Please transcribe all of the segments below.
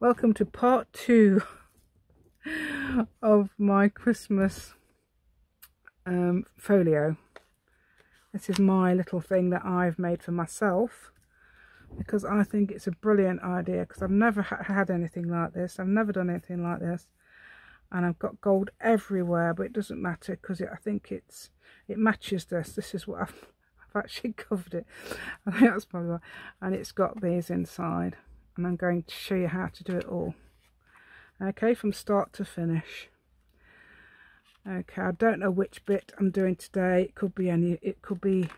Welcome to part 2 of my Christmas folio. This is my little thing that I've made for myself because I think it's a brilliant idea, because I've never had anything like this. I've never done anything like this, and I've got gold everywhere, but it doesn't matter because I think it matches this. This is what I've actually covered it. I think that's probably why. And it's got these inside, and I'm going to show you how to do it all. Okay, from start to finish. Okay, I don't know which bit I'm doing today. It could be any, it could be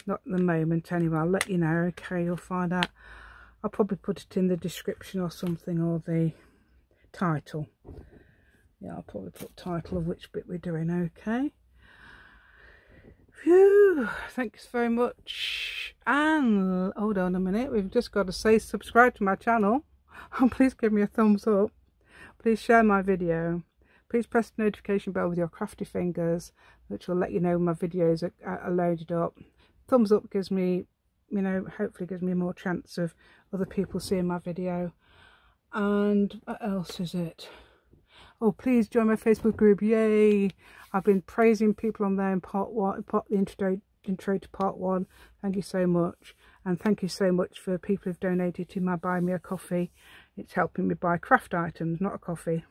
not at the moment anyway. I'll let you know. Okay, you'll find out. I'll probably put it in the description or something, or the title. Yeah, I'll probably put title of which bit we're doing. Okay. Phew, thanks very much. And hold on a minute, we've just got to say subscribe to my channel. And please give me a thumbs up. Please share my video. Please press the notification bell with your crafty fingers, which will let you know when my videos are loaded up. Thumbs up gives me, you know, hopefully gives me more chance of other people seeing my video. And what else is it? Oh, please join my Facebook group. Yay! I've been praising people on there in part 1, the intro to part 1. Thank you so much. And thank you so much for people who've donated to my Buy Me a Coffee. It's helping me buy craft items, not a coffee.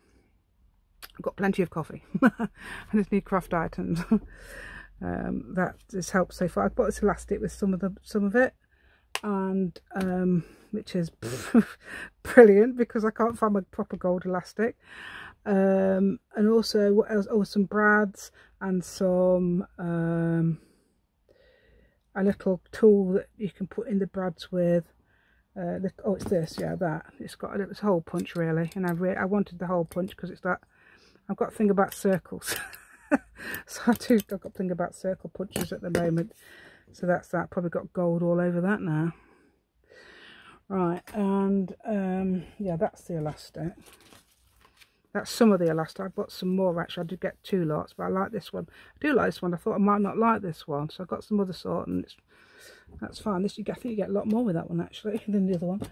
I've got plenty of coffee. I just need craft items. That has helped so far. I've bought this elastic with some of it, and which is brilliant because I can't find my proper gold elastic. And also, what else? Oh, some brads and some a little tool that you can put in the brads with. Oh, it's this, yeah, that. It's got a little hole punch really, and I wanted the hole punch because it's that. I've got a thing about circles. So I've got a thing about circle punches at the moment. So that's that. Probably got gold all over that now. Right, and yeah, that's the elastic. That's some of the elastic. I've got some more actually. I did get 2 lots, but I like this one. I do like this one. I thought I might not like this one, so I've got some other sort, and that's fine. This I think you get a lot more with that one actually than the other one.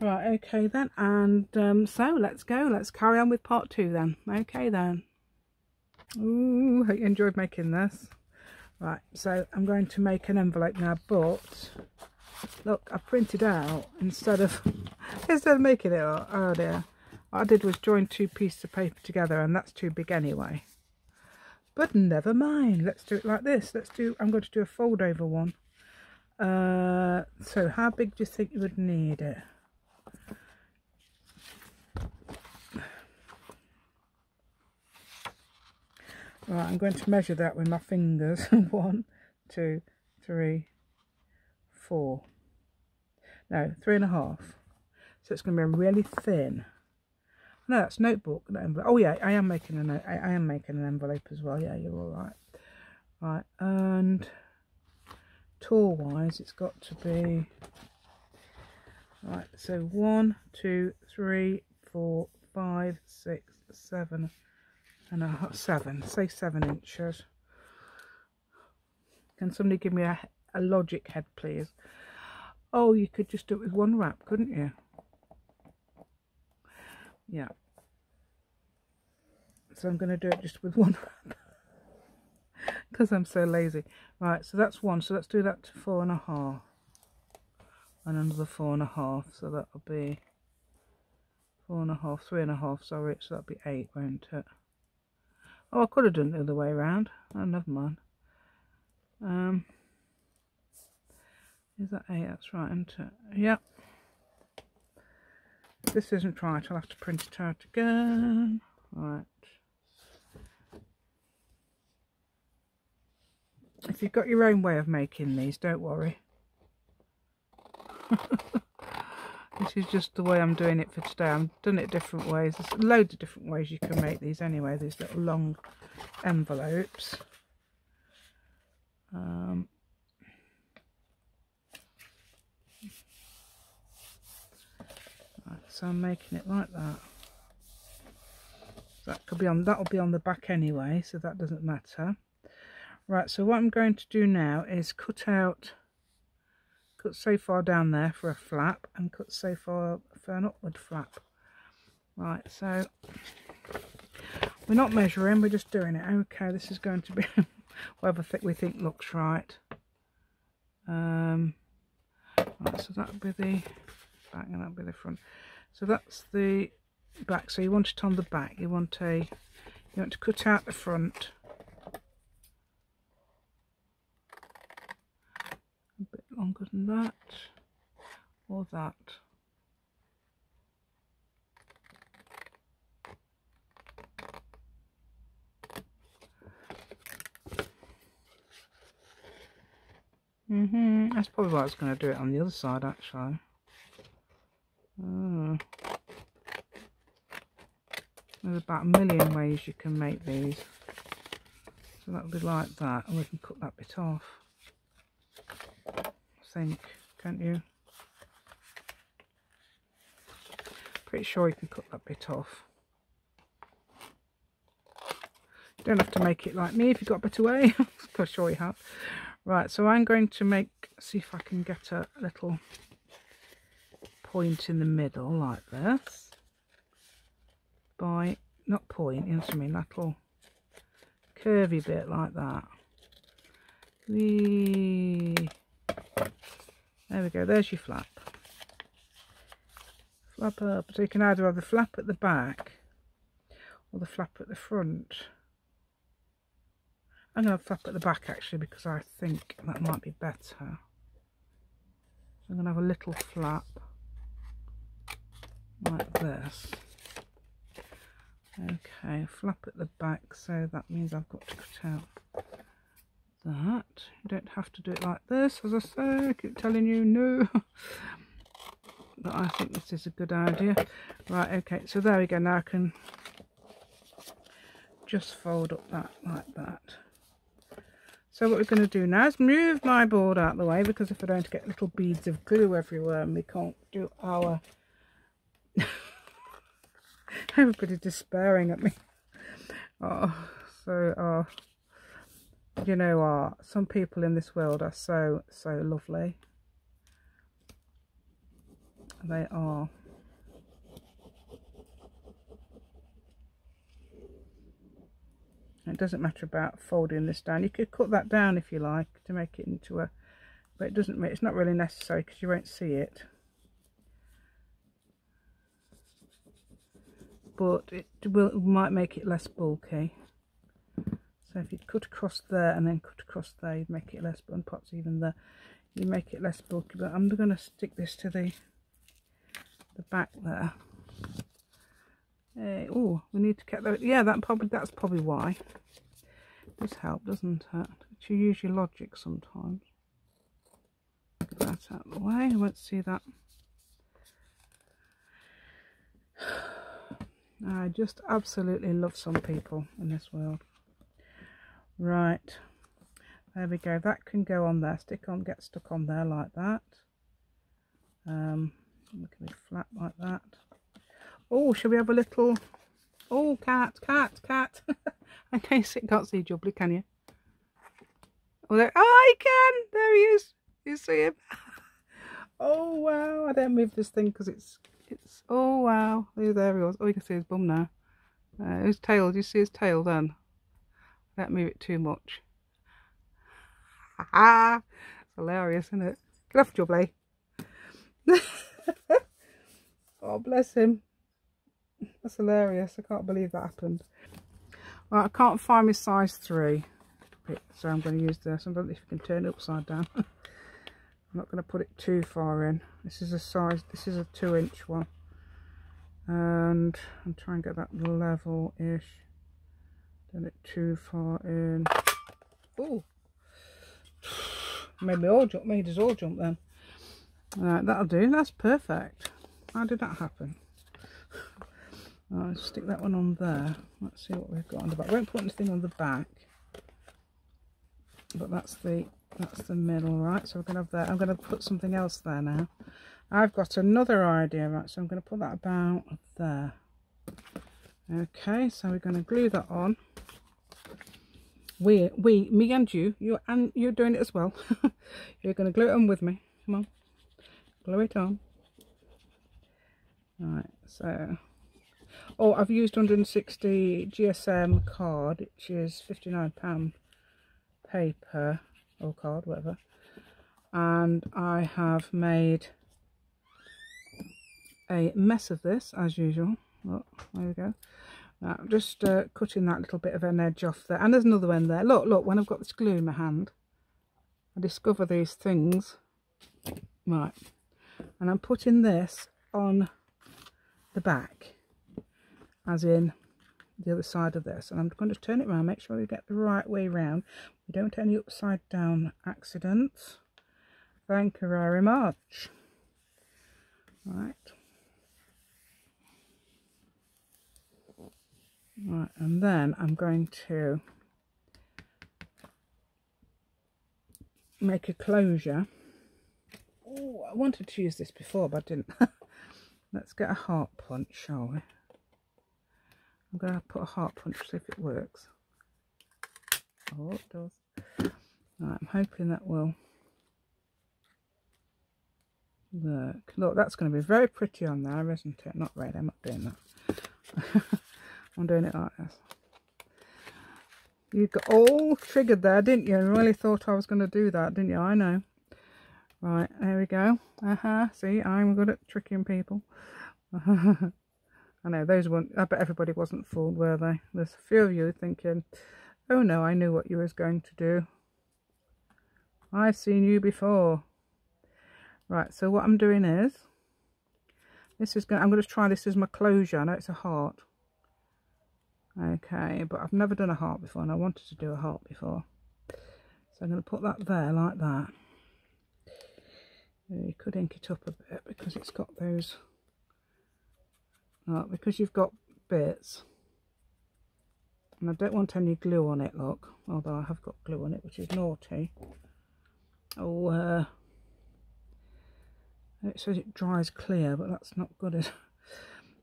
Right, okay then, and so let's go. Let's carry on with part 2 then. Okay then. Ooh, hope you enjoyed making this. Right, so I'm going to make an envelope now, but look, I printed out instead of making it. Oh dear. What I did was join 2 pieces of paper together, and that's too big anyway. But never mind. Let's do it like this. I'm going to do a fold over one. So how big do you think you would need it? Right, I'm going to measure that with my fingers. 1, 2, 3, 4. No, 3.5. So it's going to be really thin. No, that's notebook. No, envelope. Oh yeah, I am making an envelope as well. Yeah, you're all right. Right, and tall wise, it's got to be right. So 1, 2, 3, 4, 5, 6, 7 and a half. 7. Say 7 inches. Can somebody give me a logic head, please? Oh, you could just do it with one wrap, couldn't you? Yeah. So I'm going to do it just with one wrap because I'm so lazy. Right, so that's 1. So let's do that to 4.5 and another 4.5. So that'll be 4.5, 3.5. Sorry, so that'll be 8, won't it? Oh, I could have done it the other way around. Oh, never mind. Is that 8? That's right, isn't it? Yep. This isn't right. I'll have to print it out again. Right. If you've got your own way of making these, don't worry. This is just the way I'm doing it for today. I've done it different ways. There's loads of different ways you can make these anyway, these little long envelopes. Right, so I'm making it like that. That could be on, that'll be on the back anyway, so that doesn't matter. Right, so what I'm going to do now is cut out cut so far down there for a flap and cut so far for an upward flap. Right, so we're not measuring, we're just doing it. Okay, this is going to be whatever we think looks right. Right, so that'll be the back and that'll be the front. So that's the back. So you want it on the back. You want to cut out the front a bit longer than that, or that. That's probably why I was going to do it on the other side, actually. There's about a million ways you can make these. So that'll be like that, and we can cut that bit off. I think, can't you? Pretty sure you can cut that bit off. You don't have to make it like me if you've got a better way. I'm sure you have. Right, so I'm going to see if I can get a little point in the middle like this. Not point, you know what I mean, little curvy bit like that. There we go, there's your flap. Flap up, so you can either have the flap at the back or the flap at the front. I'm going to flap at the back actually because I think that might be better. So I'm going to have a little flap like this. Okay, flap at the back, so that means I've got to cut out that. You don't have to do it like this, as I say, I keep telling you no. But I think this is a good idea. Right, okay, so there we go. Now I can just fold up that like that. So what we're going to do now is move my board out of the way, because if I don't get little beads of glue everywhere and we can't do our... Everybody's despairing at me. You know, some people in this world are so lovely. They are. It doesn't matter about folding this down. You could cut that down if you like to make it into a, but it doesn't. It's not really necessary because you won't see it. But it might make it less bulky. So if you cut across there and then cut across there, you'd make it less, and perhaps even there, you make it less bulky. But I'm going to stick this to the back there. Oh, we need to get that. Yeah, that's probably why. It does help, doesn't it? To use your logic sometimes. Get that out of the way. I won't see that. I just absolutely love some people in this world. Right, there we go. That can go on there. Get stuck on there like that. Look at me flat like that. Oh, shall we have a little... Oh, cat. In case it can't see Jubbly, can you? Oh, there... Oh, you can! There he is. You see him? Oh, wow. I don't move this thing because it's... Oh, wow. There he was. Oh, you can see his bum now. His tail. Do you see his tail then? Don't move it too much. Ha ha! It's hilarious, isn't it? Get off, Jubbly. Oh, bless him. That's hilarious. I can't believe that happened. Right, I can't find my size 3. So I'm going to use this. I don't know if you can turn it upside down. I'm not going to put it too far in. This is a 2-inch one. And I'm trying to get that level-ish. Don't it too far in. Oh! Made us all jump then. Right, that'll do. That's perfect. How did that happen? I'll stick that one on there. Let's see what we've got on the back. I won't put anything on the back, but that's the middle, right? So we're going to have that. I'm going to put something else there now. I've got another idea, right? So I'm going to put that about there. Okay, so we're going to glue that on. Me and you, you're doing it as well. You're going to glue it on with me. Come on. glue it on. Right, so, oh, I've used 160 GSM card, which is £59 paper or card, whatever, and I have made a mess of this as usual. Look, there we go. Now I'm just cutting that little bit of an edge off there, and there's another one there. Look, when I've got this glue in my hand, I discover these things. Right, and I'm putting this on the back, as in the other side of this, and I'm going to turn it around, make sure we get the right way round. We don't want any upside down accidents. Thank you very much. Right, and then I'm going to make a closure. Oh, I wanted to use this before, but I didn't. Let's get a heart punch, shall we? I'm going to put a heart punch, see if it works. Oh, it does. Right, I'm hoping that will work. Look, that's going to be very pretty on there, isn't it? Not red, I'm not doing that. I'm doing it like this. You got all triggered there, didn't you? You really thought I was going to do that, didn't you? I know. Right, there we go. See, I'm good at tricking people. I know, those weren't, I bet everybody wasn't fooled, were they? There's a few of you thinking, oh no, I knew what you was going to do. I've seen you before. Right, so what I'm doing is, I'm going to try this as my closure. I know it's a heart. Okay, but I've never done a heart before, and I wanted to do a heart before. So I'm going to put that there like that. You could ink it up a bit because it's got those, because you've got bits, and I don't want any glue on it, look, although I have got glue on it, which is naughty. Oh, it says it dries clear, but that's not good.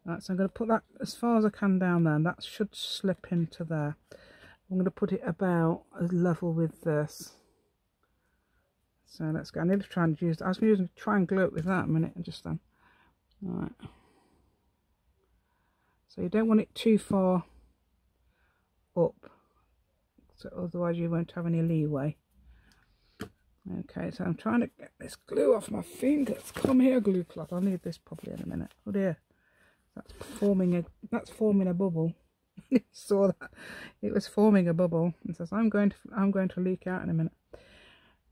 Right, so I'm going to put that as far as I can down there, and that should slip into there. I'm going to put it about as level with this. So let's go. I need to try and use, I was going to try and glue it with that a minute, and just then. Right. So you don't want it too far up, so otherwise you won't have any leeway. Okay, so I'm trying to get this glue off my fingers. Come here, glue cloth. I'll need this probably in a minute. Oh dear, that's forming a bubble. You saw that? It was forming a bubble. It says I'm going to leak out in a minute.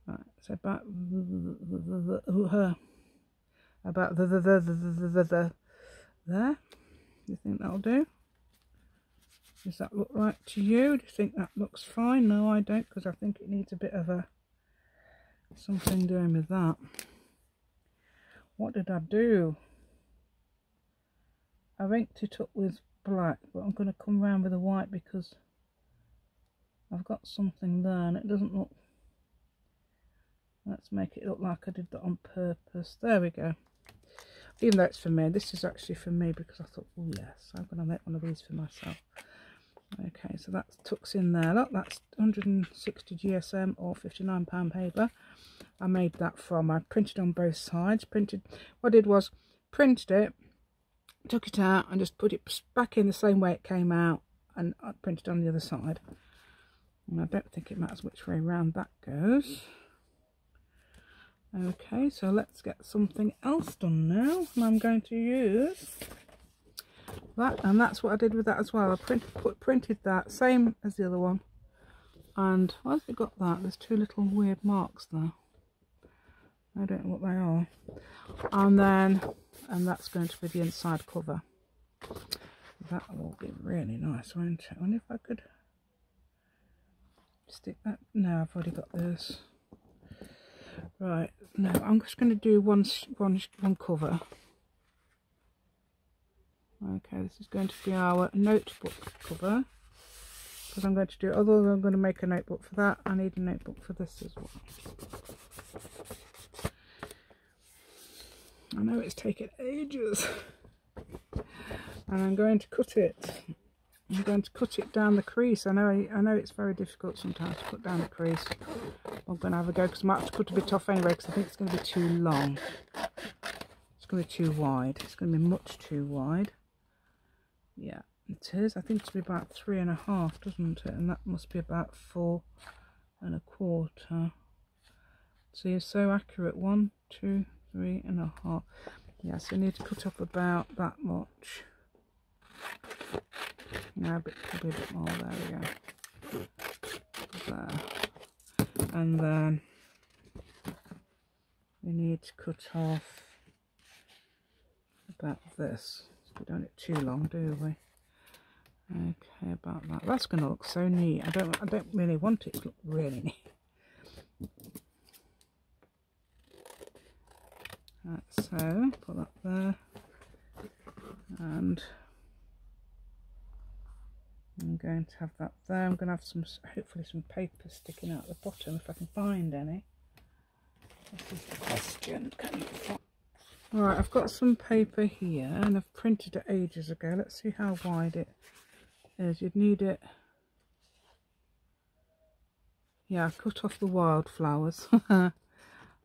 Right, so about there. Do you think that'll do? Does that look right to you? Do you think that looks fine? No, I don't, because I think it needs a bit of something doing with that. What did I do? I've inked it up with black, but I'm going to come around with the white because I've got something there and it doesn't look. Let's make it look like I did that on purpose. There we go. Even though it's for me, this is actually for me because I thought, oh yes, I'm going to make one of these for myself. Okay, so that tucks in there. Look, that's 160 GSM or £59 paper. I made that from, I printed on both sides. What I did was printed it, took it out and just put it back in the same way it came out, and I printed on the other side. And I don't think it matters which way around that goes. Okay, so let's get something else done now, and I'm going to use that, and that's what I did with that as well. I printed that same as the other one, and why's it got that? There's two little weird marks there. I don't know what they are. And that's going to be the inside cover. That will be really nice, won't it? I wonder if I could stick that. No, I've already got this. Right, no, I'm just going to do one cover. Okay, this is going to be our notebook cover, because I'm going to do, although I'm going to make a notebook for that, I need a notebook for this as well. I know it's taken ages, and I'm going to cut it. I'm going to cut it down the crease. I know it's very difficult sometimes to cut down the crease. I'm going to have a go because I might have to cut a bit off anyway because I think it's going to be too long. going to be too wide. It's going to be much too wide. Yeah, it is. I think it's be about 3.5, doesn't it? And that must be about 4.25. So you're so accurate. 1, 2, 3.5. Yeah, so you need to cut off about that much. No, but probably a bit more. There we go. There. And then we need to cut off about this. We don't need it too long, do we? Okay, about that. That's going to look so neat. I don't really want it to look really neat. Right, so put that there, and I'm going to have that there. I'm going to have some, hopefully some paper sticking out the bottom if I can find any. This is the question. Can you find? Right, I've got some paper here and I've printed it ages ago. Let's see how wide it is. You'd need it. Yeah, I've cut off the wildflowers and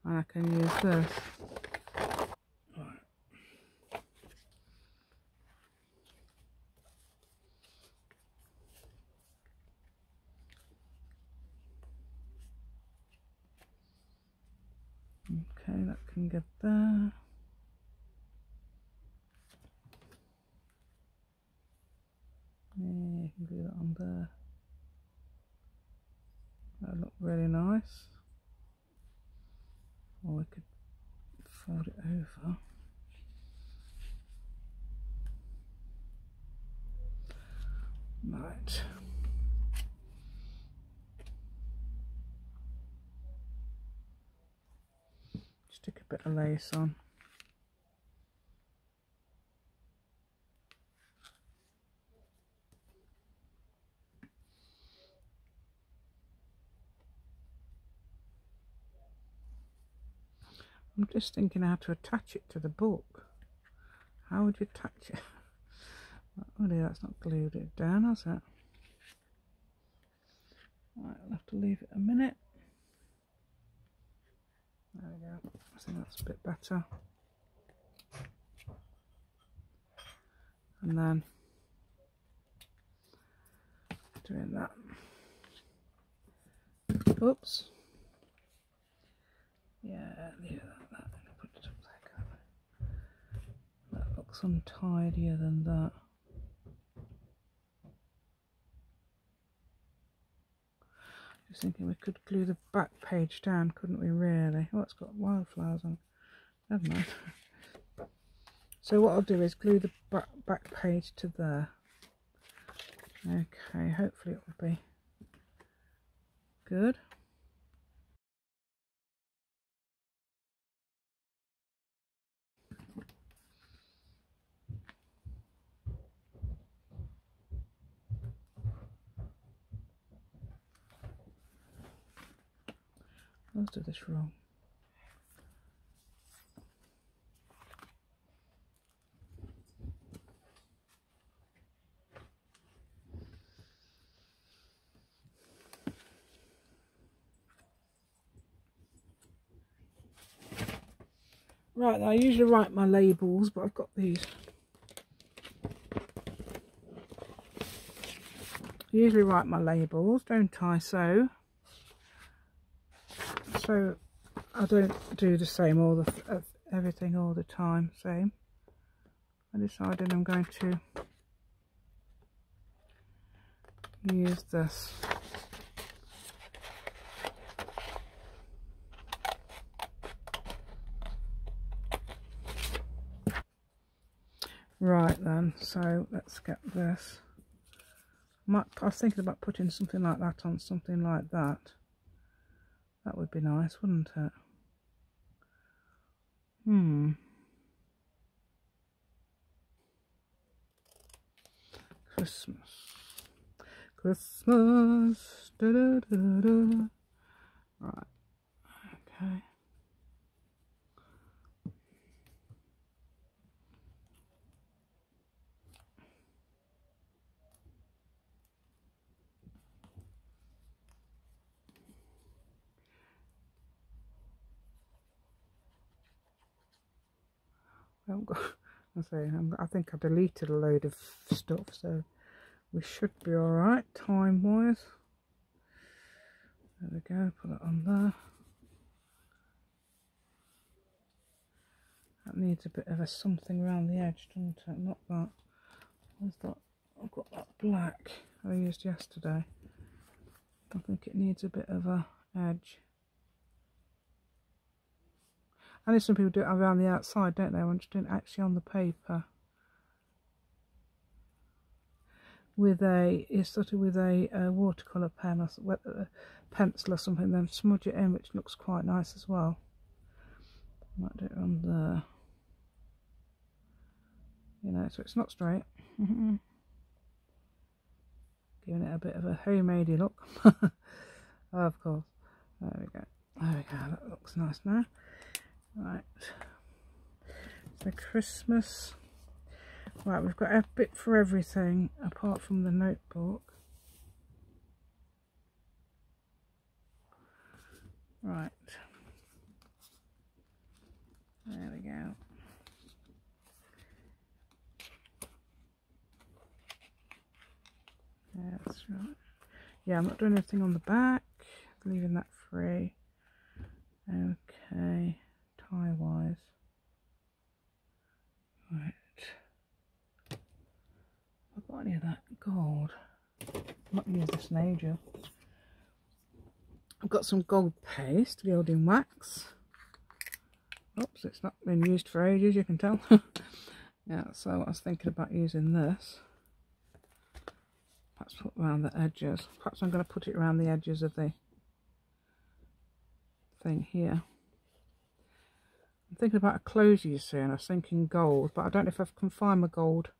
I can use this. Okay, that can get there. Yeah, you can do that on there. That'll look really nice. Or we could fold it over. Right. Stick a bit of lace on. I'm just thinking how to attach it to the book. How would you attach it? Oh dear, that's not glued it down, has it? Right, I'll have to leave it a minute. There we go. I think that's a bit better. And then doing that. Oops. Yeah, leave that. Put it up there. That looks untidier than that. Just thinking we could glue the back page down, couldn't we really? Oh, it's got wildflowers on. Never mind. So what I'll do is glue the back page to there. Okay, hopefully it will be good. Let's do this wrong. Right, I usually write my labels, but I've got these. I usually write my labels, don't I? So I don't do the same everything all the time. Same. I decided I'm going to use this. Right then, so let's get this. I was thinking about putting something like that on something like that. That would be nice, wouldn't it? Christmas. Christmas. Da, da, da, da, da. Right. Okay. I think I deleted a load of stuff, so we should be alright time wise. There we go, put it on there. That needs a bit of a something around the edge, doesn't it? Not that. Where's that? I've got that black I used yesterday. I think it needs a bit of a edge. I know some people do it around the outside, don't they? When just doing it actually on the paper. With a, it's sort of with a watercolour pen or pencil or something, then smudge it in, which looks quite nice as well. Might do it on there. You know, so it's not straight. Giving it a bit of a homemade look. Oh, of course. There we go. There we go. That looks nice now. Right. So Christmas. Right, we've got a bit for everything apart from the notebook. Right. There we go. Yeah, that's right. Yeah, I'm not doing anything on the back. Leaving that free. Okay. Tie wise. Right. I've got any of that gold. I've not used this in ages. I've got some gold paste, gilding wax. Oops, it's not been used for ages, you can tell. Yeah, so I was thinking about using this. Perhaps put around the edges. Perhaps I'm going to put it around the edges of the thing here. I'm thinking about a closure, you see, and I was thinking gold, but I don't know if I can find my gold.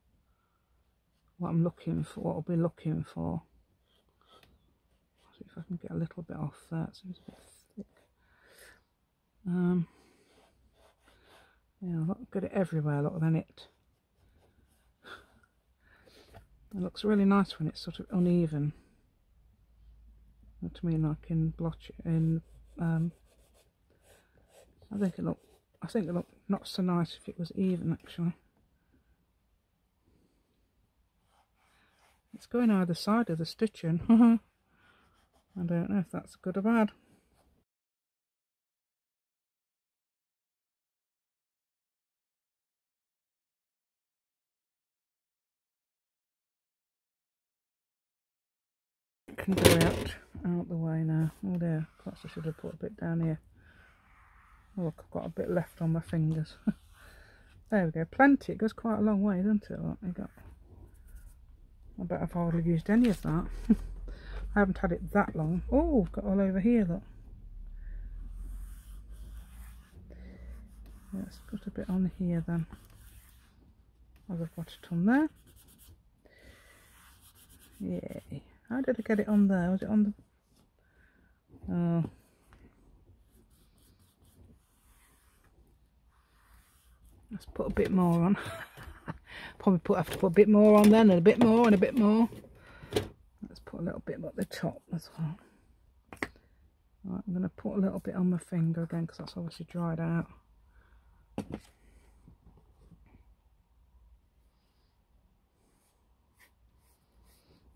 What I'm looking for, what I'll be looking for. See if I can get a little bit off there. It seems a bit thick. Yeah, I'll get it everywhere. Look, then it looks really nice when it's sort of uneven. To me, I can blotch it in. I think it look not so nice if it was even, actually. It's going either side of the stitching. I don't know if that's good or bad. Can go out the way now. Oh dear, perhaps I should have put a bit down here. Oh, look, I've got a bit left on my fingers. There we go, plenty. It goes quite a long way, doesn't it? Look, I bet I've hardly used any of that. I haven't had it that long. Oh, got all over here, look. Yeah, it's got a bit on here then. I've got it on there. Yay. How did I get it on there? Was it on the... Oh. Let's put a bit more on. Probably have to put a bit more on then, and a bit more and a bit more. Let's put a little bit at the top as well. Right, I'm going to put a little bit on my finger again because that's obviously dried out.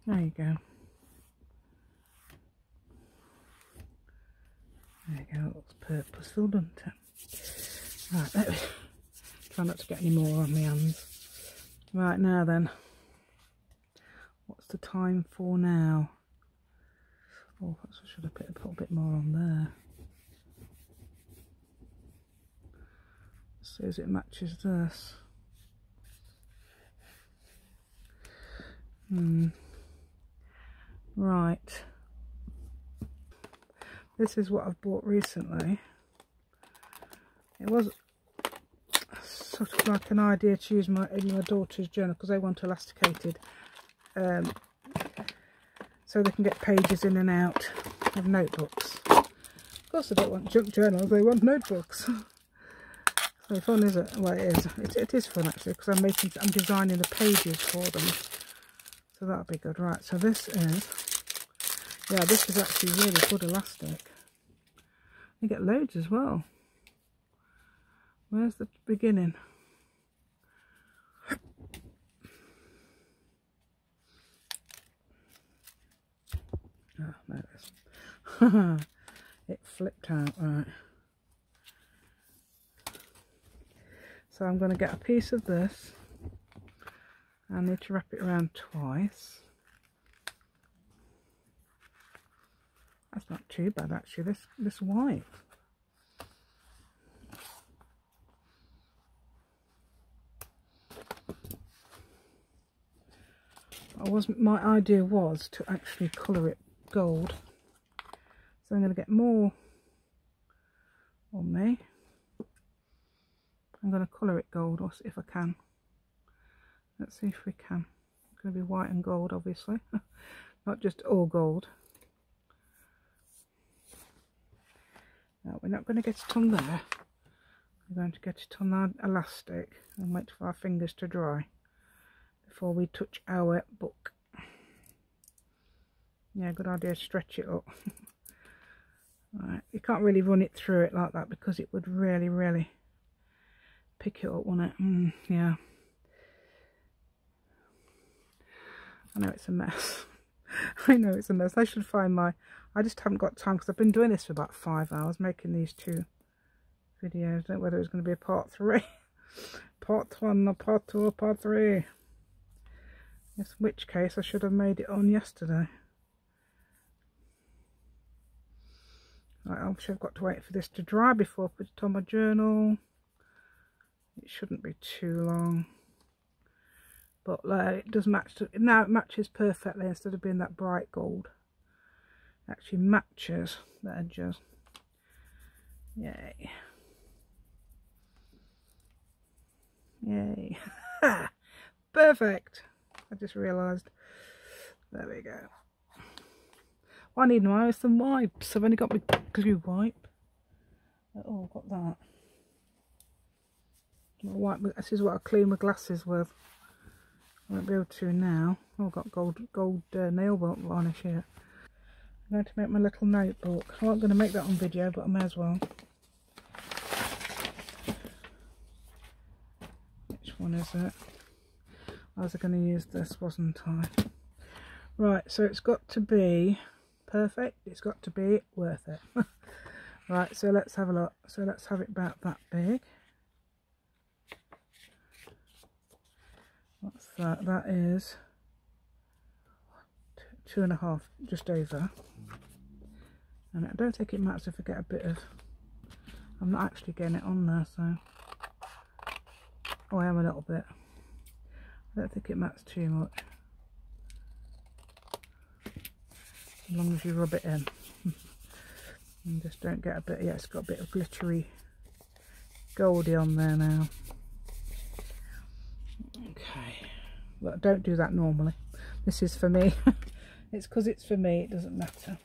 There you go. There you go, it looks purposeful, doesn't it? Right, there we go. Try not to get any more on my hands. Right, now then. What's the time for now? Oh, perhaps I should have put a bit more on there. See as it matches this. Right. This is what I've bought recently. It was sort of like an idea to use in my daughter's journal because they want elasticated, so they can get pages in and out of notebooks. Of course, they don't want junk journals; they want notebooks. So fun, is it? Well, it is. It is fun actually because I'm designing the pages for them. So that'll be good, right? So this is, yeah, this is actually really good elastic. You get loads as well. Where's the beginning? It flipped out, right. So I'm going to get a piece of this. I need to wrap it around twice. That's not too bad actually, this white. My idea was to actually colour it gold. So I'm going to get more on me. I'm going to colour it gold, or if I can. Let's see if we can. It's going to be white and gold, obviously. Not just all gold. No, we're not going to get it on there. We're going to get it on our elastic and wait for our fingers to dry before we touch our book. Yeah, good idea, stretch it up. Right, you can't really run it through it like that because it would really pick it up, wouldn't it? Yeah. I know it's a mess. I know it's a mess. I should find I just haven't got time because I've been doing this for about 5 hours, making these 2 videos. I don't know whether it's going to be a part 3. Part 1 or part 2 or part 3. In which case I should have made it on yesterday. Right, obviously I've got to wait for this to dry before I put it on my journal. It shouldn't be too long. But it does match. Now it matches perfectly instead of being that bright gold. It actually matches the edges. Yay. Yay. Perfect. I just realised. There we go. Well, I need some wipes. I've only got my glue wipe. Oh, I've got that. This is what I clean my glasses with. I won't be able to now. Oh, I've got gold nail varnish here. I'm going to make my little notebook. I'm not going to make that on video, but I may as well. Which one is it? I was going to use this, wasn't I? Right, so it's got to be perfect. It's got to be worth it. Right, so let's have a look. So let's have it about that big. What's that? That is 2.5, just over. And I don't think it matters if I get a bit of... I'm not actually getting it on there, so... Oh, I am a little bit. I don't think it matters too much. As long as you rub it in. And just don't get a bit... Yeah, it's got a bit of glittery goldy on there now. Okay. Well, don't do that normally. This is for me. It's because it's for me, it doesn't matter.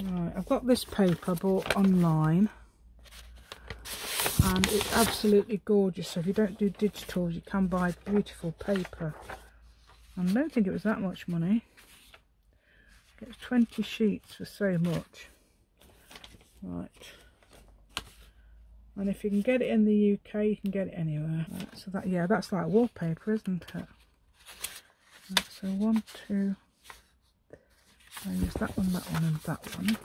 Right, I've got this paper I bought online. And it's absolutely gorgeous. So if you don't do digitals, you can buy beautiful paper. And I don't think it was that much money. It gets 20 sheets for so much. Right. And if you can get it in the UK, you can get it anywhere. Right, so that, yeah, that's like wallpaper, isn't it? Right, so 1, 2. I use that one, and that one.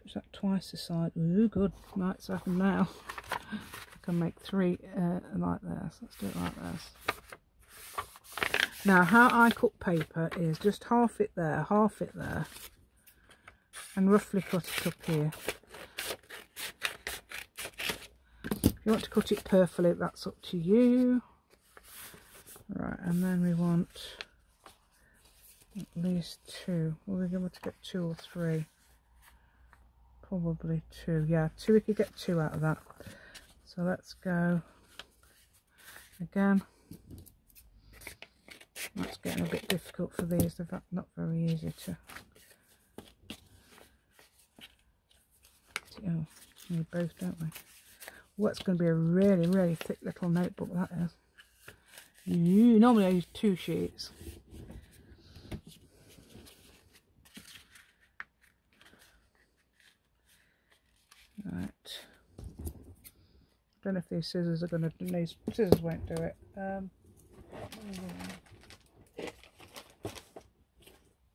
Is that twice the size? Ooh, good. Right, so I can now make 3 like this. Let's do it like this. Now, how I cut paper is just half it there, and roughly cut it up here. If you want to cut it perfectly, that's up to you. Right, and then we want at least 2. Well, we're going to get 2 or 3. Probably 2. Yeah, 2. We could get 2 out of that. So let's go again. That's getting a bit difficult for these. They're not very easy to. Oh, we need both, don't we? Well, that's going to be a really thick little notebook, that is. Normally I use 2 sheets. Right. Don't know if these scissors are going to. These scissors won't do it.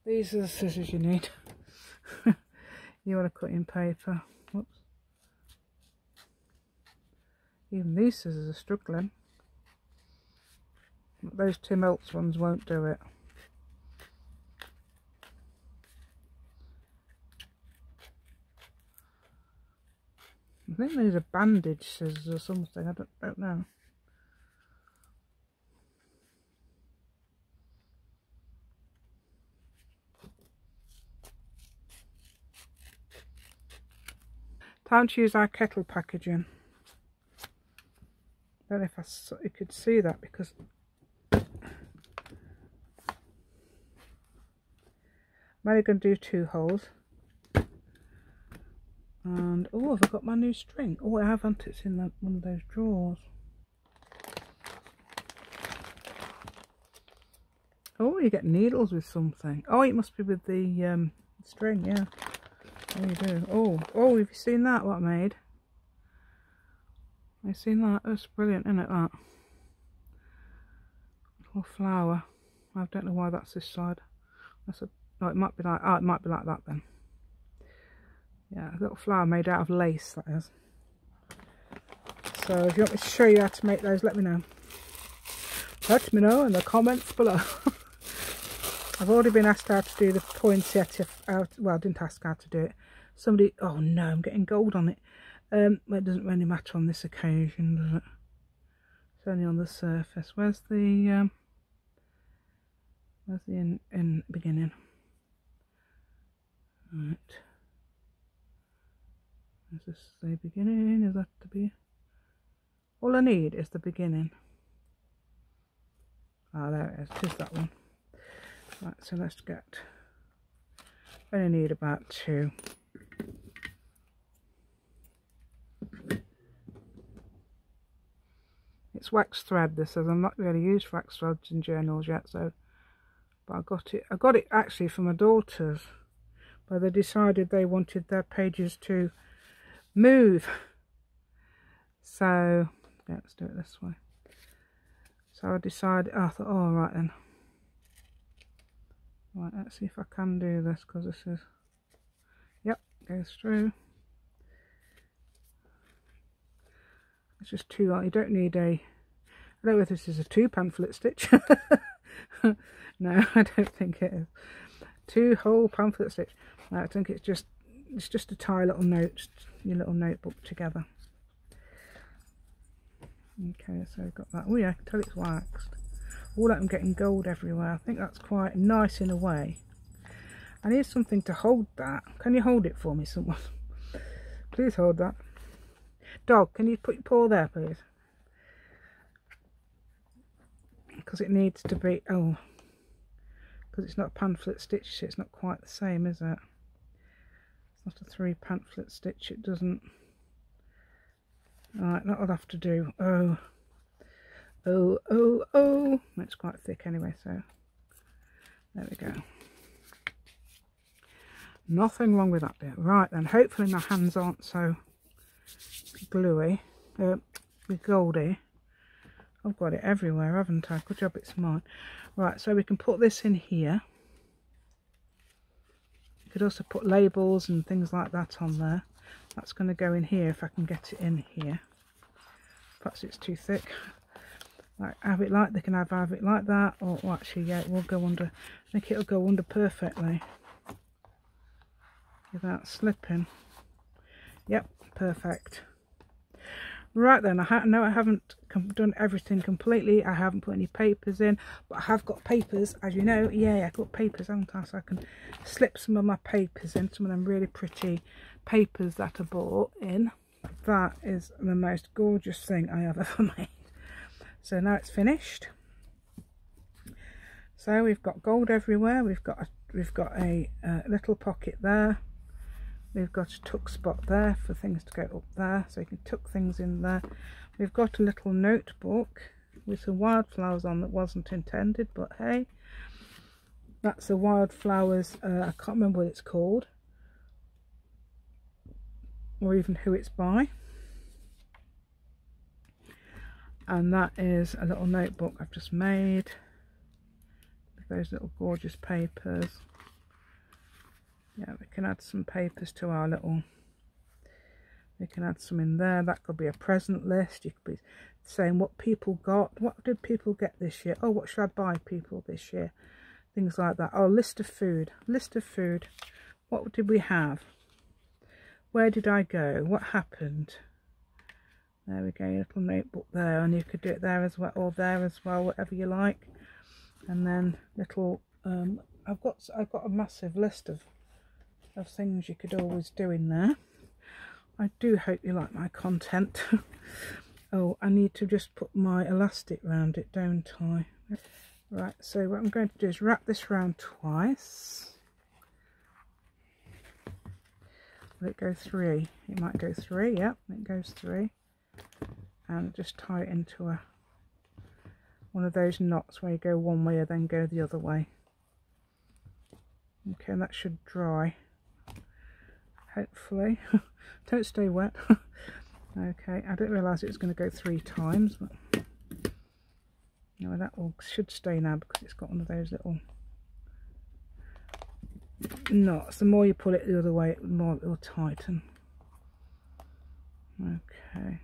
These are the scissors you need. You want to cut in paper. Whoops. Even these scissors are struggling. Those Tim Holtz ones won't do it. I think these are bandage scissors or something. I don't know. Time to use our kettle packaging. I don't know if you could see that because I'm only going to do 2 holes. And oh, have I got my new string? Oh, I haven't. It's in one of those drawers. Oh, you get needles with something. Oh, it must be with the string, yeah. Oh, you do. Oh, have you seen that? What I made? Have you seen that? That's brilliant, isn't it? That little flower. I don't know why that's this side. That's a. Oh, it might be like. Oh, it might be like that then. Yeah, a little flower made out of lace, that is. So if you want me to show you how to make those, let me know. Let me know in the comments below. I've already been asked how to do the poinsettia. Well, I didn't ask how to do it. Somebody, oh no, I'm getting gold on it. Well, it doesn't really matter on this occasion, does it? It's only on the surface. Where's the in beginning? Right. Is this the beginning? Is that to be? All I need is the beginning. Ah, there it is. Just that one. Right, so let's get. I only need about 2. It's wax thread. This says I'm not really used wax threads in journals yet, so. But I got it actually from my daughters, where they decided they wanted their pages to move. So yeah, let's do it this way. So I decided. I thought, oh, right then. Right, let's see if I can do this, because this is. Yep, goes through. It's just 2. You don't need a. I don't know if this is a 2 pamphlet stitch. No, I don't think it is. 2 whole pamphlet stitch. No, I think it's just to tie little notes, your little notebook together. Okay, so I've got that. Oh yeah, I can tell it's waxed. All that I'm getting gold everywhere. I think that's quite nice in a way. I need something to hold that. Can you hold it for me, someone? Please hold that. Dog, can you put your paw there, please? Because it needs to be. Oh, because it's not a pamphlet stitch, it's not quite the same, is it? It's not a 3 pamphlet stitch. It doesn't. Alright, that'll have to do. Oh. It's quite thick anyway, so there we go. Nothing wrong with that bit. Right then, hopefully my hands aren't so gluey, goldy. I've got it everywhere, haven't I? Good job it's mine. Right, so we can put this in here. You could also put labels and things like that on there. That's going to go in here if I can get it in here. Perhaps it's too thick. Like, have it like, they can have it like that, or well, actually, yeah, it will go under. I think it'll go under perfectly without slipping. Yep, perfect. Right then, I know I haven't done everything completely. I haven't put any papers in, but I have got papers, as you know. Yeah, I've got papers, haven't I? So I can slip some of my papers in, some of them really pretty papers that I bought in. That is the most gorgeous thing I have ever made. So now it's finished. So we've got gold everywhere. We've got a little pocket there. We've got a tuck spot there for things to go up there, so you can tuck things in there. We've got a little notebook with some wildflowers on that wasn't intended, but hey, that's the wildflowers. I can't remember what it's called, or even who it's by. And that is a little notebook I've just made with those little gorgeous papers. Yeah, we can add some papers to our little, we can add some in there. That could be a present list. You could be saying what people got. What did people get this year? Oh, what should I buy people this year? Things like that. Oh, list of food. List of food. What did we have? Where did I go? What happened? There we go, your little notebook there, and you could do it there as well, or there as well, whatever you like. And then little, I've got a massive list of things you could always do in there. I do hope you like my content. Oh, I need to just put my elastic around it, don't I? Right, so what I'm going to do is wrap this round twice. Will it go 3? It might go 3, yep, it goes 3. And just tie it into one of those knots where you go one way and then go the other way. Okay, and that should dry, hopefully. Don't stay wet. Okay, I didn't realise it was going to go 3 times, but no, that all should stay now because it's got one of those little knots. The more you pull it the other way, the more it will tighten. Okay.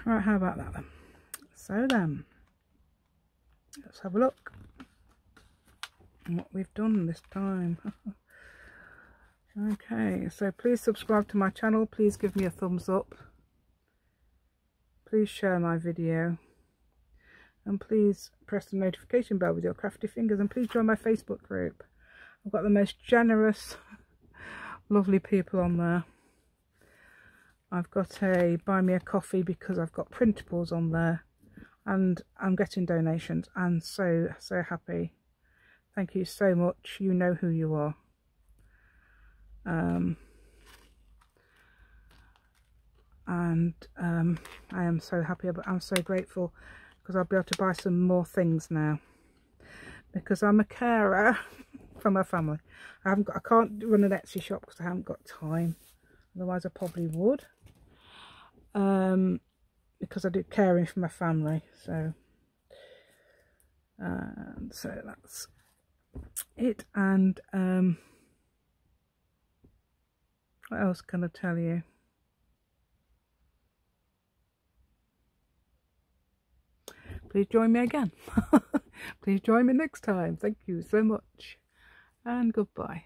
Right, how about that then? So then, let's have a look at what we've done this time. Okay, so please subscribe to my channel, please give me a thumbs up, please share my video, and please press the notification bell with your crafty fingers, and please join my Facebook group. I've got the most generous, lovely people on there. I've got a buy me a coffee because I've got printables on there, and I'm getting donations, and so happy. Thank you so much. You know who you are. I am so happy, but I'm so grateful because I'll be able to buy some more things now because I'm a carer for my family. I can't run an Etsy shop because I haven't got time, otherwise I probably would. Because I do caring for my family, so that's it. And what else can I tell you? Please join me again. Please join me next time. Thank you so much, and goodbye.